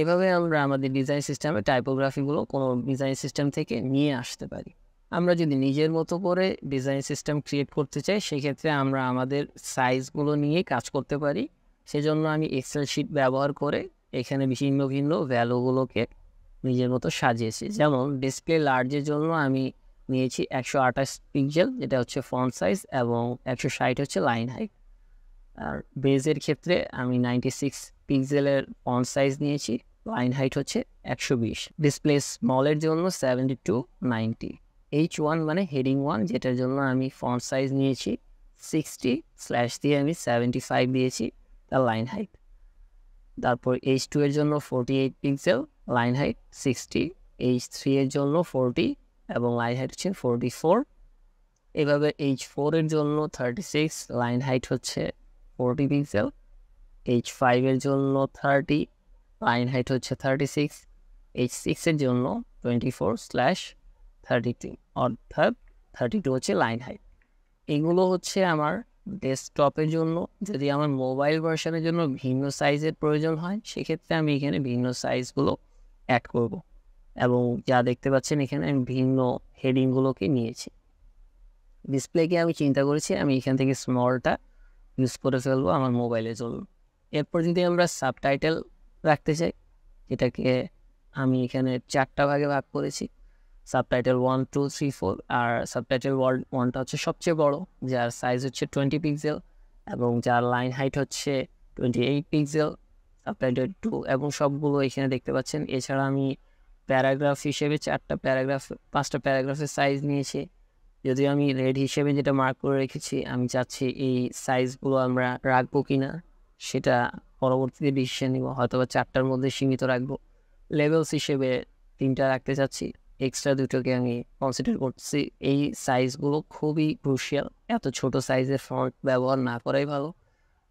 এভাবে আমরা আমাদের ডিজাইন সিস্টেমে টাইপোগ্রাফিগুলো কোনো ডিজাইন সিস্টেম থেকে নিয়ে আসতে পারি। আমরা যদি নিজের মতো করে ডিজাইন সিস্টেম ক্রিয়েট করতে চাই, সেক্ষেত্রে আমরা আমাদের সাইজগুলো নিয়ে কাজ করতে পারি। সেজন্য আমি এক্সেল শিট ব্যবহার করে এখানে ভিন্ন ভিন্ন ভ্যালুগুলোকে নিজের মতো সাজিয়েছি। যেমন ডিসপ্লে লার্জের জন্য আমি নিয়েছি 128 পিক্সেল, যেটা হচ্ছে ফন্ট সাইজ, এবং 160 হচ্ছে লাইন হাইট। আর বেজের ক্ষেত্রে আমি 96 পিক্সেলের ফন্ট সাইজ নিয়েছি, লাইন হাইট হচ্ছে 120। ডিসপ্লে স্মলের জন্য 72/90। H1 মানে হেডিং 1, যেটার জন্য আমি ফন্ট সাইজ নিয়েছি 60, স্ল্যাশ দিয়ে আমি 75 দিয়েছি তার লাইন হাইট। তারপর H2 এর জন্য 48 পিক্সেল, লাইন হাইট 60। H3 এর জন্য 40 এবং লাইন হাইট হচ্ছে 44। এভাবে H4 এর জন্য 36, লাইন হাইট হচ্ছে 40 পিক্সেল। H5 এর জন্য 30, লাইন হাইট হচ্ছে 36। H6 এর জন্য 24/32, অর্থাৎ 32 হচ্ছে লাইন হাইট। এগুলো হচ্ছে আমার ডেস্কটপের জন্য। যদি আমার মোবাইল ভার্সনের জন্য ভিন্ন সাইজের প্রয়োজন হয়, সেক্ষেত্রে আমি এখানে ভিন্ন সাইজগুলো অ্যাড করব। এবং যা দেখতে পাচ্ছেন এখানে আমি ভিন্ন হেডিংগুলোকে নিয়েছি। ডিসপ্লেকে আমি চিন্তা করেছি আমি এখান থেকে স্মলটা ইউজ করে ফেলবো আমার মোবাইলের জন্য। এরপর যদি আমরা সাবটাইটেল রাখতে চাই, এটাকে আমি এখানে 4টা ভাগে ভাগ করেছি। সাবটাইটেল 1, 2, 3, 4। আর সাবটাইটেল 1টা হচ্ছে সবচেয়ে বড়, যার সাইজ হচ্ছে 20 পিক্সেল এবং যার লাইন হাইট হচ্ছে 28 পিক্সেল। সাবটাইটেল 2 এবং সবগুলো এখানে দেখতে পাচ্ছেন। এছাড়া আমি প্যারাগ্রাফ হিসেবে 5টা প্যারাগ্রাফের সাইজ নিয়েছি। যদিও আমি রেড হিসেবে যেটা মার্ক করে রেখেছি, আমি চাচ্ছি এই সাইজগুলো আমরা রাখবো কিনা সেটা পরবর্তীতে ডিসিশন নিব, হয়তো বা 4টার মধ্যে সীমিত রাখবো। লেভেলস হিসেবে 3টা রাখতে চাচ্ছি, এক্সট্রা 2টোকে আমি কনসিডার করছি। এই সাইজগুলো খুবই ক্রুশিয়াল, এত ছোট সাইজের ফন্ট ব্যবহার না করাই ভালো।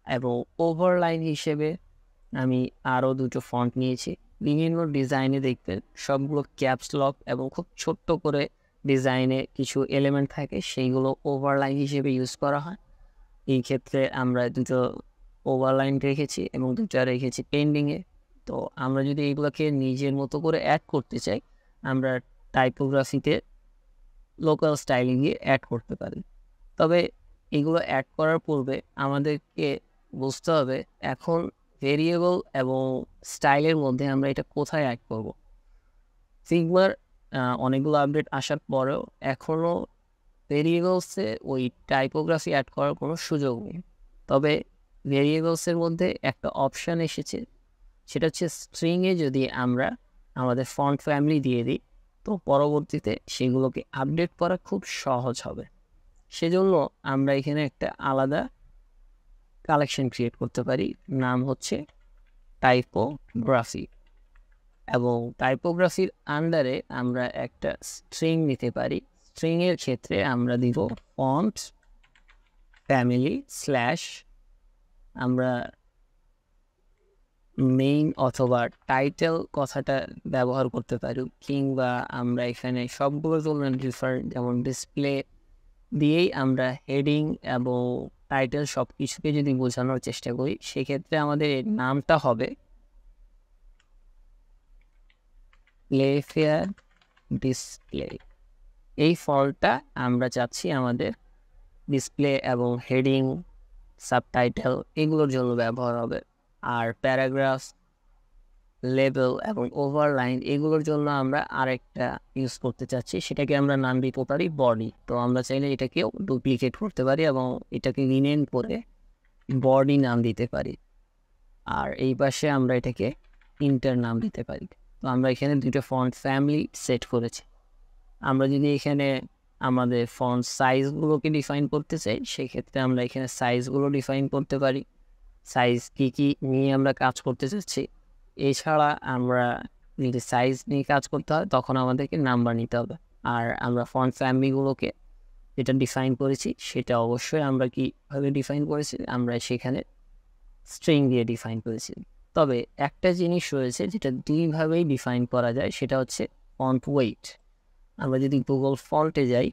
এবং ওভারলাইন হিসেবে আমি আরও 2টো ফন্ট নিয়েছি। বিভিন্ন ডিজাইনে দেখবেন সবগুলো ক্যাপস লক এবং খুব ছোট্ট করে ডিজাইনে কিছু এলিমেন্ট থাকে, সেইগুলো ওভারলাইন হিসেবে ইউজ করা হয়। এই ক্ষেত্রে আমরা 2টো ওভারলাইন রেখেছি এবং 2টা রেখেছি পেন্ডিংয়ে। তো আমরা যদি এইগুলোকে নিজের মতো করে অ্যাড করতে চাই, আমরা টাইপোগ্রাফিতে লোকাল স্টাইলিংয়ে অ্যাড করতে পারি। তবে এগুলো অ্যাড করার পূর্বে আমাদেরকে বুঝতে হবে এখন ভেরিয়েবল এবং স্টাইলের মধ্যে আমরা এটা কোথায় অ্যাড করব। ফিগমার অনেকগুলো আপডেট আসার পরেও এখনও ভেরিয়েবলসে ওই টাইপোগ্রাফি অ্যাড করার কোনো সুযোগ নেই। তবে ভেরিয়েবলসের মধ্যে একটা অপশান এসেছে, সেটা হচ্ছে স্ট্রিংয়ে যদি আমরা আমাদের ফন্ট ফ্যামিলি দিয়ে দিই, তো পরবর্তীতে সেগুলোকে আপডেট করা খুব সহজ হবে। সেজন্য আমরা এখানে একটা আলাদা কালেকশন ক্রিয়েট করতে পারি, নাম হচ্ছে টাইপোগ্রাফি। এবং টাইপোগ্রাফির আন্ডারে আমরা একটা স্ট্রিং নিতে পারি। স্ট্রিংয়ের ক্ষেত্রে আমরা দিব ফন্ট ফ্যামিলি স্ল্যাশ আমরা মেইন অথবা টাইটেল কথাটা ব্যবহার করতে পারি, কিংবা আমরা এখানে সবগুলোর জন্য ডিফারেন্ট, যেমন ডিসপ্লে দিয়েই আমরা হেডিং এবং টাইটেল সব কিছুকে যদি বোঝানোর চেষ্টা করি, সেক্ষেত্রে আমাদের এর নামটা হবে প্লেফেয়ার ডিসপ্লে। এই ফলটা আমরা চাচ্ছি আমাদের ডিসপ্লে এবং হেডিং, সাবটাইটেল এগুলোর জন্য ব্যবহার হবে। আর প্যারাগ্রাফ, লেবেল এবং ওভারলাইন এগুলোর জন্য আমরা আরেকটা ইউজ করতে চাচ্ছি, সেটাকে আমরা নাম দিতে পারি বডি। তো আমরা চাইলে এটাকেও ডুপ্লিকেট করতে পারি এবং এটাকে রিনেম করে বডি নাম দিতে পারি। আর এই পাশে আমরা এটাকে ইন্টার নাম দিতে পারি। তো আমরা এখানে 2টো ফন্ট ফ্যামিলি সেট করেছি। আমরা যদি এখানে আমাদের ফন্ট সাইজগুলোকে ডিফাইন করতে চাই, সেক্ষেত্রে আমরা এখানে সাইজগুলো ডিফাইন করতে পারি, সাইজ কী কী নিয়ে আমরা কাজ করতে চাচ্ছি। এছাড়া আমরা যদি সাইজ নিয়ে কাজ করতে হয়, তখন আমাদেরকে নাম্বার নিতে হবে। আর আমরা ফন্ট ফ্যামিলিগুলোকে যেটা ডিফাইন করেছি, সেটা অবশ্যই আমরা কীভাবে ডিফাইন করেছি, আমরা সেখানে স্ট্রিং দিয়ে ডিফাইন করেছি। তবে একটা জিনিস রয়েছে যেটা দুইভাবেই ডিফাইন করা যায়, সেটা হচ্ছে ফন্ট ওয়েট। আমরা যদি গুগল ফন্টে যাই,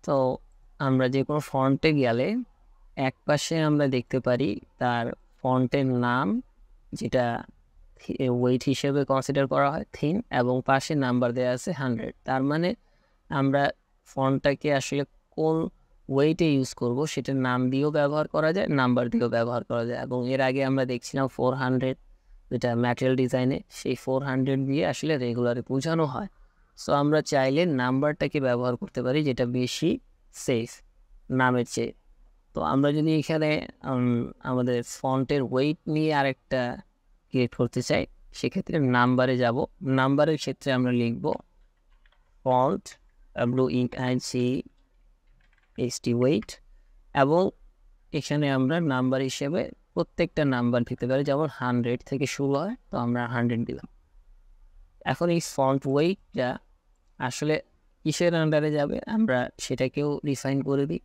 তো আমরা যে কোনো ফন্টে গেলে এক পাশে আমরা দেখতে পারি তার ফন্টের নাম, যেটা ওয়েট হিসেবে কনসিডার করা হয় থিন, এবং পাশে নাম্বার দেওয়া আছে 100। তার মানে আমরা ফন্টটাকে আসলে কোন ওয়েটে ইউজ করব সেটার নাম দিয়েও ব্যবহার করা যায়, নাম্বার দিয়েও ব্যবহার করা যায়। এবং এর আগে আমরা দেখছিলাম 400, যেটা ম্যাটেরিয়াল ডিজাইনে, সেই 400 দিয়ে আসলে রেগুলারে বোঝানো হয়। সো আমরা চাইলে নাম্বারটাকে ব্যবহার করতে পারি, যেটা বেশি সেফ নামের চেয়ে। তো আমরা যদি এখানে আমাদের ফন্টের ওয়েট নিয়ে আরেকটা ক্রিয়েট করতে চাই, সেক্ষেত্রে নাম্বারে যাব। নাম্বারের ক্ষেত্রে আমরা লিখব ফন্ট WEIGHT ওয়েট, এবং এখানে আমরা নাম্বার হিসেবে প্রত্যেকটা নাম্বার দিতে পারি, যেমন 100 থেকে শুরু হয়, তো আমরা 100 দিলাম। এখন এই ফন্ট ওয়েটটা আসলে কিসের আন্ডারে যাবে আমরা সেটাকেও ডিফাইন করে দিই।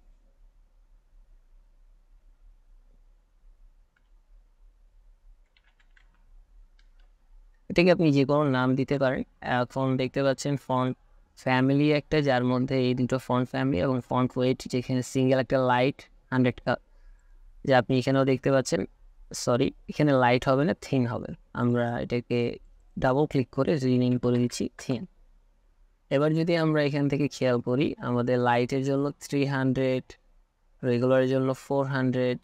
এটাকে আপনি যে কোনো নাম দিতে পারেন। এখন দেখতে পাচ্ছেন ফন্ট ফ্যামিলি একটা, যার মধ্যে এই দুটো ফন্ট ফ্যামিলি, এবং ফন্ট ওয়েট যেখানে সিঙ্গেল একটা লাইট 100, যে আপনি এখানেও দেখতে পাচ্ছেন। সরি, এখানে লাইট হবে না, থিন হবে। আমরা এটাকে ডাবল ক্লিক করে রিনেম করে দিচ্ছি থিন। এবার যদি আমরা এখান থেকে খেয়াল করি, আমাদের লাইটের জন্য 300, রেগুলারের জন্য 400,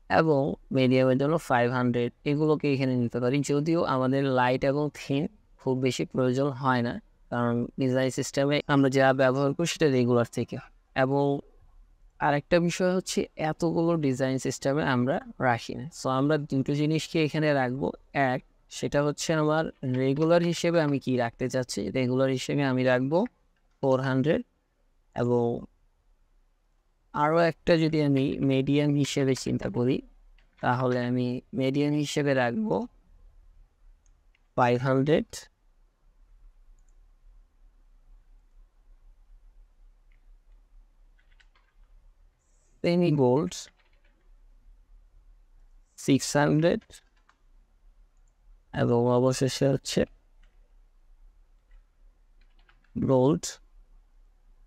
এবং মিডিয়ামের জন্য 500, এগুলোকে এখানে নিতে পারি। যদিও আমাদের লাইট এবং থিন খুব বেশি প্রয়োজন হয় না, কারণ ডিজাইন সিস্টেমে আমরা যা ব্যবহার করি সেটা রেগুলার থেকে। এবং আরেকটা বিষয় হচ্ছে, এতগুলো ডিজাইন সিস্টেমে আমরা রাখি না। সো আমরা দুটো জিনিসকে এখানে রাখবো। এক, সেটা হচ্ছে আমার রেগুলার হিসেবে আমি কি রাখতে চাচ্ছি। রেগুলার হিসেবে আমি রাখবো 400, এবং আরও একটা যদি আমি মিডিয়াম হিসেবে চিন্তা করি, তাহলে আমি মিডিয়াম হিসেবে রাখবো 500, সেমি বোল্ড 600, এবং অবশেষে হচ্ছে বোল্ড,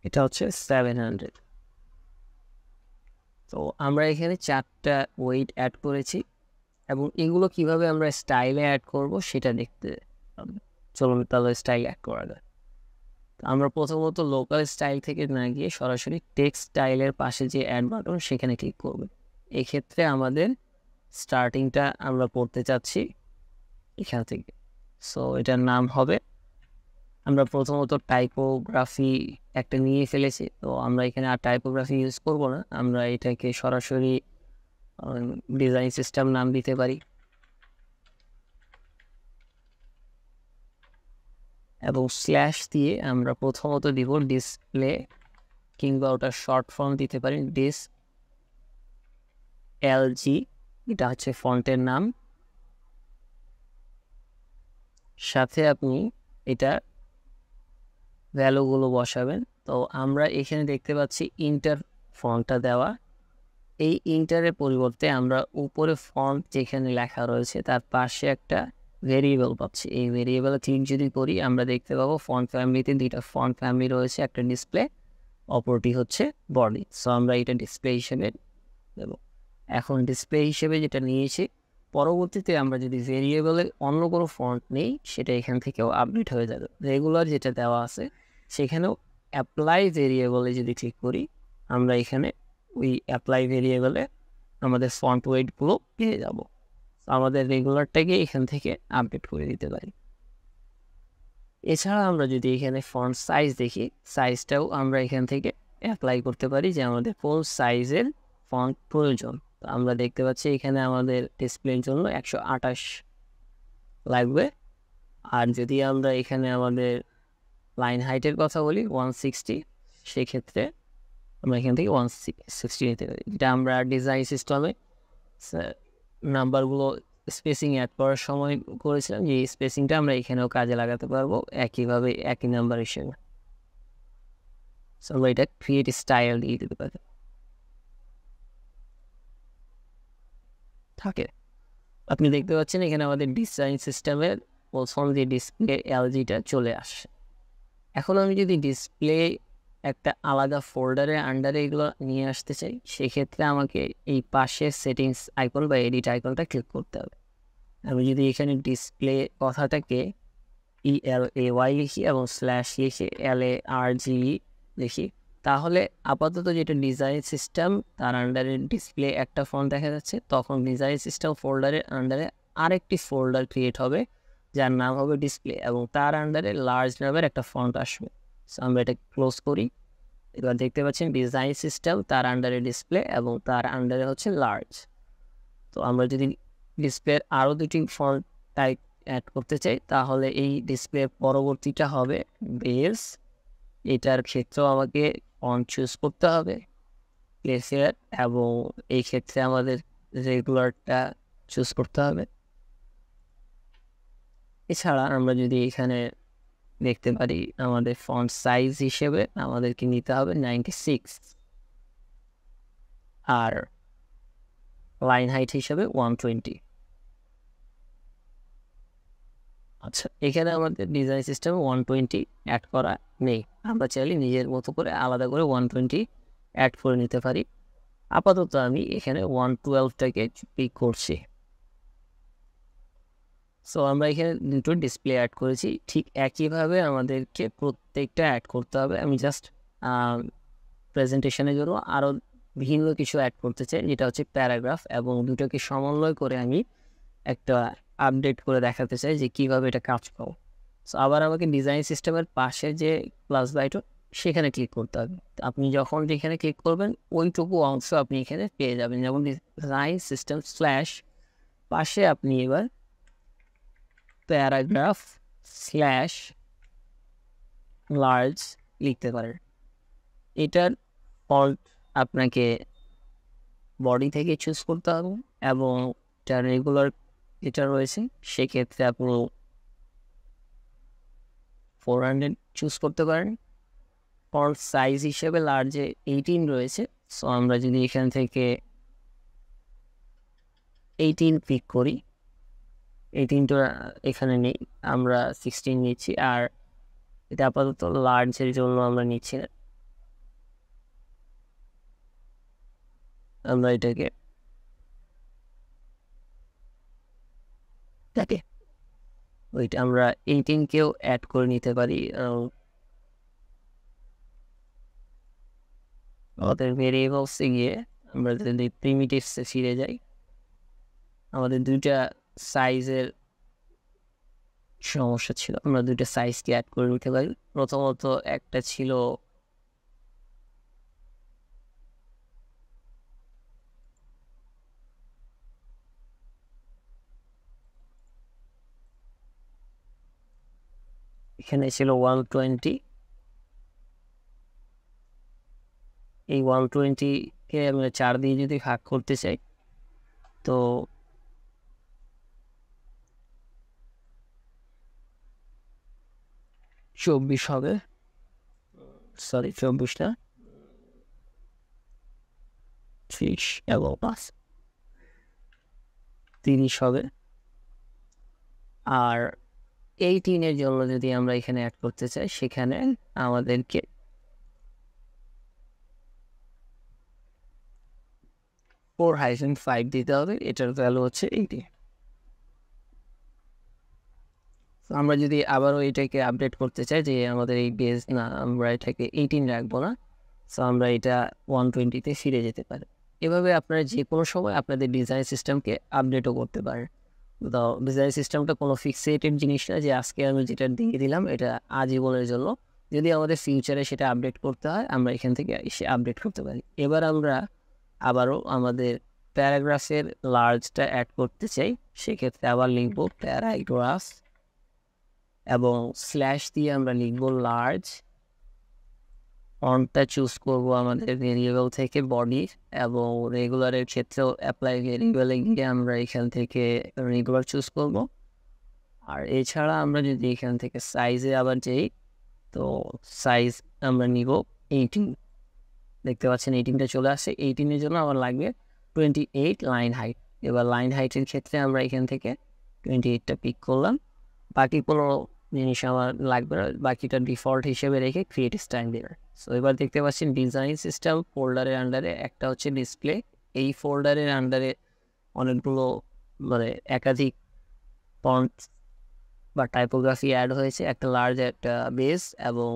এটা হচ্ছে 700। তো আমরা এখানে 4টা ওয়েট অ্যাড করেছি, এবং এগুলো কিভাবে আমরা স্টাইলে অ্যাড করব সেটা দেখতে হবে। চলুন তাহলে স্টাইল অ্যাড করা যায়। আমরা প্রথমত লোকাল স্টাইল থেকে না গিয়ে সরাসরি টেক্সট স্টাইলের পাশে যে অ্যাড বাটন, সেখানে ক্লিক করব। এক্ষেত্রে আমাদের স্টার্টিংটা আমরা করতে চাচ্ছি এখান থেকে। সো এটার নাম হবে, আমরা প্রথমত টাইপোগ্রাফি একটা নিয়ে ফেলেছি, তো আমরা এখানে আর টাইপোগ্রাফি ইউজ করব না। আমরা এটাকে সরাসরি ডিজাইন সিস্টেম নাম দিতে পারি, এবং স্ল্যাশ দিয়ে আমরা প্রথমত দিব ডিসপ্লে, কিংবা ওটা শর্ট ফর্ম দিতে পারি DISLG, এটা হচ্ছে ফন্টের নাম। সাথে আপনি এটা ভ্যালুগুলো বসাবেন। তো আমরা এখানে দেখতে পাচ্ছি ইন্টার ফন্টটা দেওয়া। এই ইন্টারের পরিবর্তে আমরা উপরে ফন্ট যেখানে লেখা রয়েছে তার পাশে একটা ভেরিয়েবল পাচ্ছি। এই ভেরিয়েবলে ক্লিক যদি করি, আমরা দেখতে পাবো ফন্ট ফ্যামিলিতে দুইটা ফন্ট ফ্যামিলি রয়েছে, একটা ডিসপ্লে, অপরটি হচ্ছে বডি। সো আমরা এটা ডিসপ্লে হিসেবে দেব। এখন ডিসপ্লে হিসেবে যেটা নিয়েছি, পরবর্তীতে আমরা যদি ভেরিয়েবলে অন্য কোনো ফন্ট নেই, সেটা এখান থেকেও আপডেট হয়ে যাবে। রেগুলার যেটা দেওয়া আছে সেখানেও অ্যাপ্লাই ভেরিয়েবলে যদি ক্লিক করি, আমরা এখানে ওই অ্যাপ্লাই ভেরিয়েবলে আমাদের ফন্ট ওয়েটগুলো পেয়ে যাব। আমাদের রেগুলারটাকে এখান থেকে আপডেট করে দিতে পারি। এছাড়া আমরা যদি এখানে ফন্ট সাইজ দেখি, সাইজটাও আমরা এখান থেকে অ্যাপ্লাই করতে পারি, যে আমাদের কোন সাইজের ফন্ট প্রয়োজন। তো আমরা দেখতে পাচ্ছি এখানে আমাদের ডিসপ্লের জন্য 128 লাগবে। আর যদি আমরা এখানে আমাদের লাইন হাইটের কথা বলি 160, সেক্ষেত্রে আমরা এখান থেকে 160 নিতে পারি। এটা আমরা ডিজাইন সিস্টেমে নাম্বারগুলো স্পেসিং অ্যাড করার সময় করেছিলাম, যে স্পেসিংটা আমরা এখানেও কাজে লাগাতে পারবো একইভাবে একই নাম্বার হিসেবে। আমরা এটা ক্রিয়েট স্টাইল দিয়ে দিতে পারি থাকে। আপনি দেখতে পাচ্ছেন এখানে আমাদের ডিজাইন সিস্টেমের প্রথম যে ডিসপ্লে এলজিটা চলে আসে। এখন আমি যদি ডিসপ্লে একটা আলাদা ফোল্ডারে আন্ডারে এগুলো নিয়ে আসতে চাই, সেক্ষেত্রে আমাকে এই পাশে সেটিংস আইকন বা এডিট আইকনটা ক্লিক করতে হবে। আমি যদি এখানে ডিসপ্লে কথাটাকে ELAY লিখি এবং স্ল্যাশ লিখে LARGE লিখি, তাহলে আপাতত যেটা ডিজাইন সিস্টেম তার আন্ডারে ডিসপ্লে একটা ফন্ট দেখা যাচ্ছে, তখন ডিজাইন সিস্টেম ফোল্ডারের আন্ডারে আরেকটি ফোল্ডার ক্রিয়েট হবে যার নাম হবে ডিসপ্লে, এবং তার আন্ডারে লার্জ নামের একটা ফন্ট আসবে। সো আমরা এটা ক্লোজ করি। এবার দেখতে পাচ্ছেন ডিজাইন সিস্টেম তার আন্ডারে ডিসপ্লে এবং তার আন্ডারে হচ্ছে লার্জ। তো আমরা যদি ডিসপ্লের আরও দুটি ফন্ট টাইপ অ্যাড করতে চাই, তাহলে এই ডিসপ্লের পরবর্তীটা হবে বেস। এটার ক্ষেত্রেও আমাকে ফন্ট চুজ করতে হবে প্লেসের, এবং এই ক্ষেত্রে আমাদের রেগুলারটা চুজ করতে হবে। এছাড়া আমরা যদি এখানে দেখতে পারি আমাদের ফন্ট সাইজ হিসেবে আমাদেরকে নিতে হবে 96, আর লাইন হাইট হিসেবে 120। আচ্ছা, এখানে আমাদের ডিজাইন সিস্টেমে 120 অ্যাড করা নেই, আমরা চাইলে নিজের মতো করে আলাদা করে 120 অ্যাড করে নিতে পারি। আপাতত আমি এখানে 112টাকে পিক করছি। সো আমরা এখানে দুটো ডিসপ্লে অ্যাড করেছি, ঠিক একইভাবে আমাদেরকে প্রত্যেকটা অ্যাড করতে হবে। আমি জাস্ট প্রেজেন্টেশনের জন্য আরও ভিন্ন কিছু অ্যাড করতে চাই, যেটা হচ্ছে প্যারাগ্রাফ, এবং দুটোকে সমন্বয় করে আমি একটা আপডেট করে দেখাতে চাই যে কীভাবে এটা কাজ করো। সো আবার আমাকে ডিজাইন সিস্টেমের পাশে যে প্লাস বাটন সেখানে ক্লিক করতে হবে। আপনি যখন যেখানে ক্লিক করবেন ওইটুকু অংশ আপনি এখানে পেয়ে যাবেন, যেমন ডিজাইন সিস্টেম স্ল্যাশ পাশে আপনি এবার প্যারাগ্রাফ স্ল্যাশ লার্জ লিখতে পারেন। এটার ফন্ট আপনাকে বডি থেকে চুজ করতে হবে, এবং এটা রেগুলার যেটা রয়েছে সেক্ষেত্রে আপনি 400 চুজ করতে পারেন। ফন্ট সাইজ হিসেবে লার্জে 18 রয়েছে, সো আমরা যদি এখান থেকে 18 পিক করি, 18টা এখানে নেই, আমরা 16 নিচ্ছি, আর এটা আপাতত লার্জের জন্য আমরা নিচ্ছি না, আমরা এটাকে ওইটা আমরা 18কেও অ্যাড করে নিতে পারি। আমাদের ভেরিয়েবলসে গিয়ে আমরা যদি প্রিমিটিভসে ফিরে যাই, আমাদের দুইটা সাইজের সমস্যা ছিল, আমরা দুইটা সাইজকে অ্যাড করে নিতে পারি। প্রথমত একটা ছিল এখানে ছিল 120, এই 120কে আমরা 4 দিয়ে যদি ভাগ করতে চাই তো 24 হবে, সরি 24 না 30 এবং 30 হবে। আর 18-এর জন্য যদি আমরা এখানে অ্যাড করতে চাই, সেখানে আমাদেরকে 4-5 দিতে হবে, এটার ভ্যালু হচ্ছে 80। আমরা যদি আবারও এটাকে আপডেট করতে চাই যে আমাদের এই বেস না, আমরা এটাকে 18 রাখবো না, সো আমরা এটা 120-তে ফিরে যেতে পারি। এভাবে আপনারা যে কোনো সময় আপনাদের ডিজাইন সিস্টেমকে আপডেটও করতে পারেন। তো ডিজাইন সিস্টেমটা কোনো ফিক্সেটেড জিনিস না যে আজকে আমি যেটা দিয়ে দিলাম এটা আজীবনের জন্য। যদি আমাদের ফিউচারে সেটা আপডেট করতে হয়, আমরা এখান থেকে এসে আপডেট করতে পারি। এবার আমরা আবারও আমাদের প্যারাগ্রাফের লার্জটা অ্যাড করতে চাই, সেক্ষেত্রে আবার লিখব প্যারাগ্রাফ এবং স্ল্যাশ দিয়ে আমরা লিখব লার্জ। ফন্টটা চুজ করব আমাদের ভেরিয়েবল থেকে বডি, এবং রেগুলারের ক্ষেত্রেও অ্যাপ্লাই ভেরিয়েবলে গিয়ে আমরা এখান থেকে রেগুলার চুজ করব। আর এছাড়া আমরা যদি এখান থেকে সাইজে আবার যাই, তো সাইজ আমরা নিব 18, দেখতে পাচ্ছেন 18টা চলে আসছে। 18-এর জন্য আমার লাগবে 28 লাইন হাইট। এবার লাইন হাইটের ক্ষেত্রে আমরা এখান থেকে 28টা পিক করলাম, বাকি কোনো জিনিস আমার লাগবে না, বাকিটা ডিফল্ট হিসেবে রেখে ক্রিয়েট স্টাইল দেবে। সো এবার দেখতে পাচ্ছেন ডিজাইন সিস্টেম ফোল্ডারের আন্ডারে একটা হচ্ছে ডিসপ্লে, এই ফোল্ডারের আন্ডারে অনেকগুলো মানে একাধিক ফন্ট বা টাইপোগ্রাফি অ্যাড হয়েছে, একটা লার্জ একটা বেস, এবং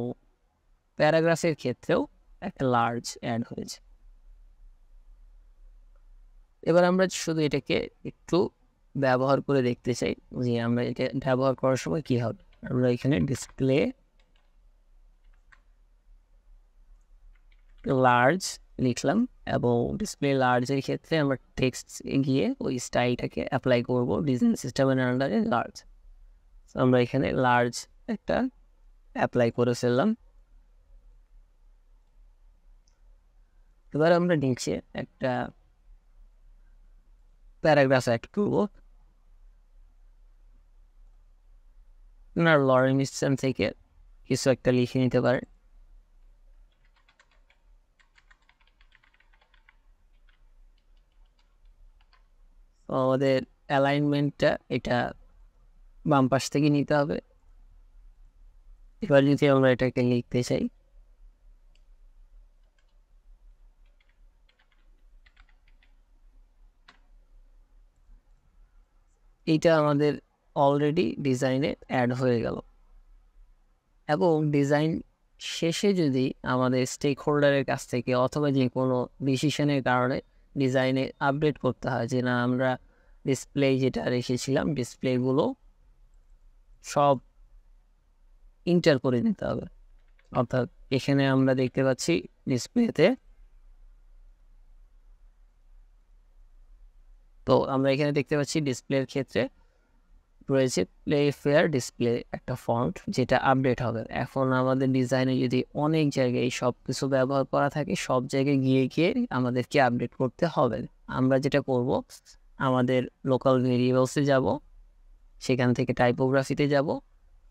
প্যারাগ্রাফের ক্ষেত্রেও একটা লার্জ অ্যাড হয়েছে। এবার আমরা শুধু এটাকে একটু ব্যবহার করে দেখতে চাই যে আমরা এটা ব্যবহার করার সময় কি হবে। আমরা এখানে ডিসপ্লে লার্জ লিখলাম, এবং ডিসপ্লে লার্জের ক্ষেত্রে আমরা টেক্সট গিয়ে ওই স্টাইলটাকে অ্যাপ্লাই করব ডিজাইন সিস্টেমের আন্ডারে লার্জ। আমরা এখানে লার্জ একটা অ্যাপ্লাই করে ফেললাম। এবার আমরা নিচে একটা প্যারাগ্রাফ অ্যাড করব। আপনার লরেন স্ট্যান থেকে কিছু একটা লিখে নিতে পারেন। আমাদের অ্যালাইনমেন্টটা এটা বাম পাশ থেকে নিতে হবে। এবার যদি আমরা এটাকে লিখতে চাই, এইটা আমাদের অলরেডি ডিজাইনে অ্যাড হয়ে গেল। এবং ডিজাইন শেষে যদি আমাদের স্টেক হোল্ডারের কাছ থেকে অথবা যে কোনো ডিসিশনের কারণে ডিজাইনে আপডেট করতে হয়, যে না আমরা ডিসপ্লে যেটা রেখেছিলাম ডিসপ্লেগুলো সব ইন্টার করে নিতে হবে। অর্থাৎ এখানে আমরা দেখতে পাচ্ছি ডিসপ্লেতে, তো আমরা এখানে দেখতে পাচ্ছি ডিসপ্লের ক্ষেত্রে রয়েছে প্লে ফেয়ার ডিসপ্লে একটা ফন্ট, যেটা আপডেট হবে। এখন আমাদের ডিজাইনে যদি অনেক জায়গায় সব কিছু ব্যবহার করা থাকে, সব জায়গায় গিয়ে গিয়ে আমাদেরকে আপডেট করতে হবে। আমরা যেটা করব, আমাদের লোকাল ভেরিয়েবলসে যাব, সেখান থেকে টাইপোগ্রাফিতে যাব,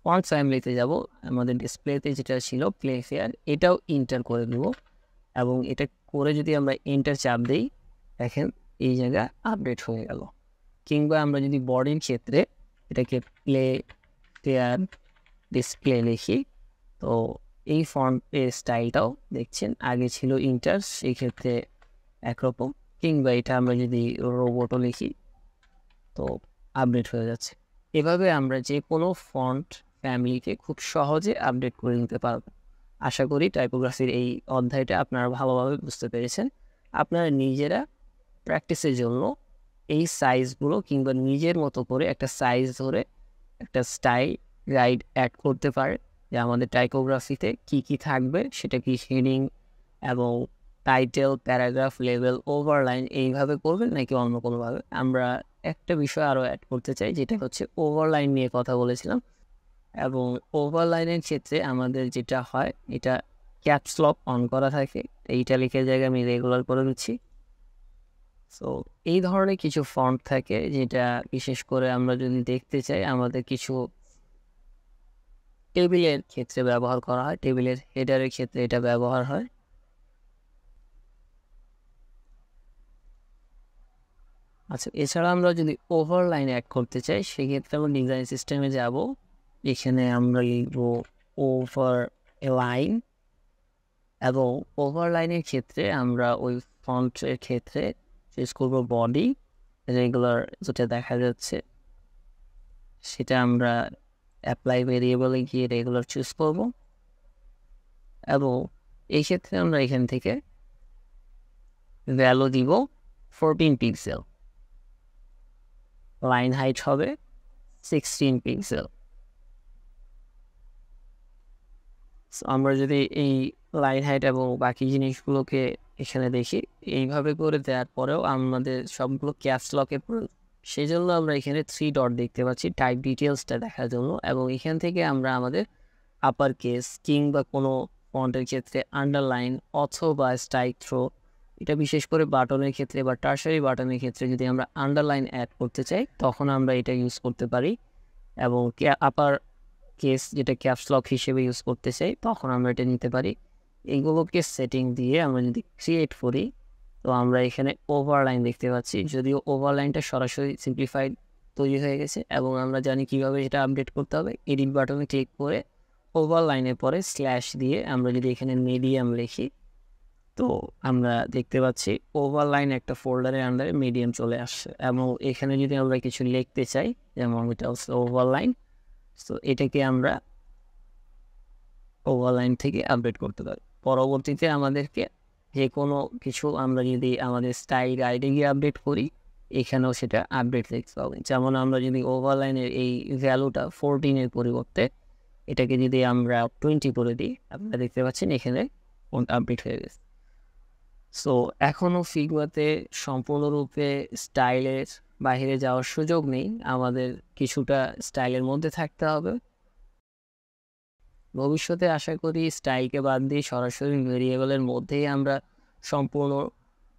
ফন্ট ফ্যামিলিতে যাব, আমাদের ডিসপ্লেতে যেটা ছিল প্লে ফেয়ার এটাও ইন্টার করে দেব। এবং এটা করে যদি আমরা এন্টার চাপ দিই, দেখেন এই জায়গা আপডেট হয়ে গেল। কিংবা আমরা যদি বডির ক্ষেত্রে এটাকে প্লে ফেয়ার ডিসপ্লে লিখি, তো এই ফন্টের স্টাইলটাও দেখছেন আগে ছিল ইন্টার, সেই ক্ষেত্রে একরকম। কিংবা এটা আমরা যদি রোবটও লিখি, তো আপডেট হয়ে যাচ্ছে। এভাবে আমরা যে কোনো ফন্ট ফ্যামিলিকে খুব সহজে আপডেট করে নিতে পারবো। আশা করি টাইপোগ্রাফির এই অধ্যায়টা আপনারা ভালোভাবে বুঝতে পেরেছেন। আপনারা নিজেরা প্র্যাকটিসের জন্য এই সাইজগুলো কিংবা নিজের মতো করে একটা সাইজ ধরে একটা স্টাইল গাইড অ্যাড করতে পারে, যে আমাদের টাইপোগ্রাফিতে কি কি থাকবে, সেটা কি হেডিং এবং টাইটেল, প্যারাগ্রাফ, লেভেল, ওভারলাইন এইভাবে করবেন নাকি অন্য কোনোভাবে। আমরা একটা বিষয় আরও অ্যাড করতে চাই, যেটা হচ্ছে ওভারলাইন নিয়ে কথা বলেছিলাম। এবং ওভারলাইনের ক্ষেত্রে আমাদের যেটা হয়, এটা ক্যাপস লক অন করা থাকে, এইটা লিখে জায়গায় আমি রেগুলার করে দিচ্ছি। সো এই ধরনের কিছু ফন্ট থাকে, যেটা বিশেষ করে আমরা যদি দেখতে চাই আমাদের কিছু টেবিলের ক্ষেত্রে ব্যবহার করা হয়, টেবিলের হেডারের ক্ষেত্রে এটা ব্যবহার হয়। আচ্ছা, এছাড়া আমরা যদি ওভারলাইন অ্যাড করতে চাই, সেক্ষেত্রে আমরা ডিজাইন সিস্টেমে যাব, এখানে আমরা লিখব ওভার লাইন। এবং ওভারলাইনের ক্ষেত্রে আমরা ওই ফন্টের ক্ষেত্রে চুজ করবো বডি, রেগুলার যেটা দেখা যাচ্ছে সেটা আমরা অ্যাপ্লাই ভেরিয়েবলে গিয়ে রেগুলার চুজ করব। এবং এই ক্ষেত্রে আমরা এখান থেকে ভ্যালু দিব 14 পিক্সেল, লাইন হাইট হবে 16 পিক্সেল। আমরা যদি এই লাইন হাইট এবং বাকি জিনিসগুলোকে এখানে দেখি, এইভাবে করে দেওয়ার পরেও আমাদের সবগুলো ক্যাপস লকে, সেই জন্য আমরা এখানে 3 ডট দেখতে পাচ্ছি টাইপ ডিটেলসটা দেখার জন্য। এবং এখান থেকে আমরা আমাদের আপার কেস কিংবা কোনো ফন্টের ক্ষেত্রে আন্ডারলাইন অথবা স্ট্রাইক থ্রো, এটা বিশেষ করে বাটনের ক্ষেত্রে বা টার্সারি বাটনের ক্ষেত্রে যদি আমরা আন্ডারলাইন অ্যাড করতে চাই, তখন আমরা এটা ইউজ করতে পারি। এবং আপার কেস যেটা ক্যাপস লক হিসেবে ইউজ করতে চাই, তখন আমরা এটা নিতে পারি। এইগুলোকে সেটিং দিয়ে আমরা যদি ক্রিয়েট করি, তো আমরা এখানে ওভারলাইন দেখতে পাচ্ছি। যদিও ওভারলাইনটা সরাসরি সিম্পলিফাইড তৈরি হয়ে গেছে এবং আমরা জানি কীভাবে সেটা আপডেট করতে হবে। এডিট বাটনে ক্লিক করে ওভার লাইনের পরে স্ল্যাশ দিয়ে আমরা যদি এখানে মিডিয়াম লিখি, তো আমরা দেখতে পাচ্ছি ওভার লাইন একটা ফোল্ডারের আন্ডারে মিডিয়াম চলে আসছে। এবং এখানে যদি আমরা কিছু লিখতে চাই, যেমন এটা হচ্ছে ওভার লাইন, তো এটাকে আমরা ওভার লাইন থেকে আপডেট করতে পারি। পরবর্তীতে আমাদেরকে যে কোনো কিছু আমরা যদি আমাদের স্টাইল গাইডে গিয়ে আপডেট করি, এখানেও সেটা আপডেট দেখতে পাবেন। যেমন আমরা যদি ওভার লাইনের এই ভ্যালুটা 14-এর পরিবর্তে এটাকে যদি আমরা 20 করে দিই, আপনারা দেখতে পাচ্ছেন এখানে আপডেট হয়ে গেছে। সো এখনও ফিগমাতে সম্পূর্ণরূপে স্টাইলের বাইরে যাওয়ার সুযোগ নেই, আমাদের কিছুটা স্টাইলের মধ্যে থাকতে হবে। ভবিষ্যতে আশা করি স্টাইলকে বাদ দিয়ে সরাসরি ভেরিয়েবলের মধ্যেই আমরা সম্পূর্ণ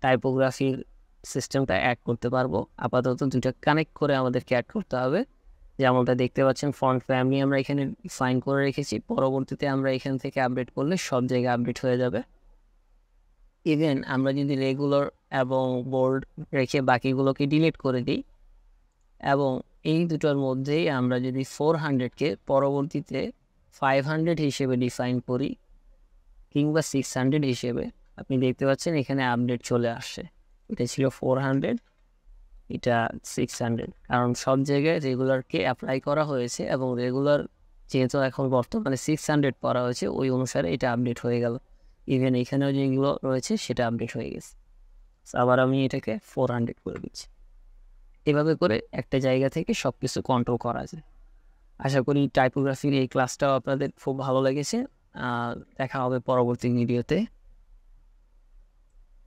টাইপোগ্রাফির সিস্টেমটা অ্যাড করতে পারবো। আপাতত দুটো কানেক্ট করে আমাদেরকে অ্যাড করতে হবে। যেমনটা দেখতে পাচ্ছেন ফন্ট ফ্যামিলি আমরা এখানে ডিফাইন করে রেখেছি, পরবর্তীতে আমরা এখান থেকে আপডেট করলে সব জায়গায় আপডেট হয়ে যাবে। ইভেন আমরা যদি রেগুলার এবং বোল্ড রেখে বাকিগুলোকে ডিলিট করে দিই এবং এই দুটোর মধ্যেই আমরা যদি 400-কে পরবর্তীতে 500 হিসেবে ডিফাইন করি কিংবা 600 হিসেবে, আপনি দেখতে পাচ্ছেন এখানে আপডেট চলে আসছে। এটা ছিল 400, এটা 600, কারণ সব জায়গায় রেগুলারকে অ্যাপ্লাই করা হয়েছে এবং রেগুলার যেহেতু এখন বর্তমানে 600 করা হয়েছে, ওই অনুসারে এটা আপডেট হয়ে গেল। ইভেন এখানেও যেগুলো রয়েছে সেটা আপডেট হয়ে গেছে। আবার আমি এটাকে 400 করে দিচ্ছি। এভাবে করে একটা জায়গা থেকে সব কিছু কন্ট্রোল করা যায়। আশা করি টাইপোগ্রাফির এই ক্লাসটাও আপনাদের খুব ভালো লেগেছে। দেখা হবে পরবর্তী ভিডিওতে।